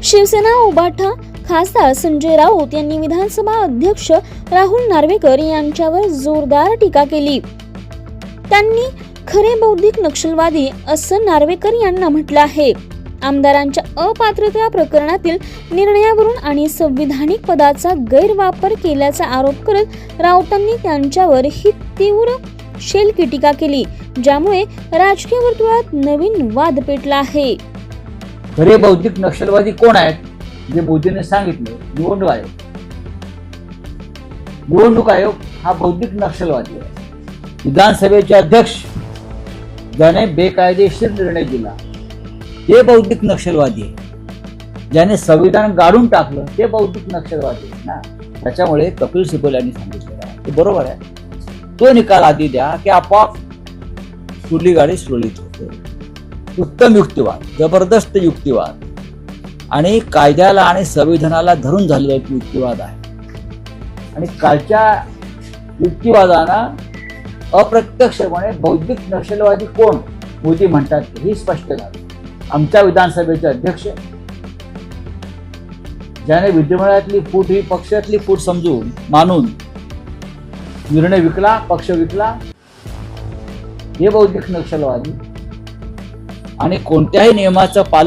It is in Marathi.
शिवसेना उभाटा खासदार संजय राऊत यांनी विधानसभा अध्यक्ष राहुल नार्वेकर यांच्यावर जोरदार टीका केली। त्यांनी खरे बौद्धिक नक्षलवादी असं नार्वेकर यांना म्हटलं आहे। आमदारांच्या अपात्रता प्रकरणातील निर्णयावरून आणि संविधानिक पदाचा गैरवापर केल्याचा आरोप करत राऊतांनी त्यांच्यावर ही तीव्र शेलकी टीका केली, ज्यामुळे राजकीय वर्तुळात नवीन वाद पेटला आहे। खरे बौद्धिक नक्षलवादी कोण आहेत? जे मोदींनी सांगितलं, निवडणूक आयोग। निवडणूक आयोग हा बौद्धिक नक्षलवादी आहे। विधानसभेचे अध्यक्ष ज्याने बेकायदेशीर निर्णय दिला ते बौद्धिक नक्षलवादी आहे। ज्याने संविधान गाडून टाकलं ते बौद्धिक नक्षलवादी आहे ना। त्याच्यामुळे कपिल सिब्बल यांनी सांगितलेलं आहे ते बरोबर आहे। तो निकाल आधी द्या की आपोआप कुठली गाडी सुरळीत होते। उत्तम युक्तिवाद, जबरदस्त युक्तिवाद आणि कायद्याला आणि संविधानाला धरून झालेला एक युक्तिवाद आहे। आणि कालच्या युक्तिवादानं अप्रत्यक्षपणे बौद्धिक नक्षलवादी कोण मोदी म्हणतात हे स्पष्ट झालं। आमच्या विधानसभेचे अध्यक्ष ज्याने विधिमंडळातली फूट ही पक्षातली फूट समजून मानून निर्णय विकला, पक्ष विकला, हे बौद्धिक नक्षलवादी। आणि कोणत्याही नियमाचं पालन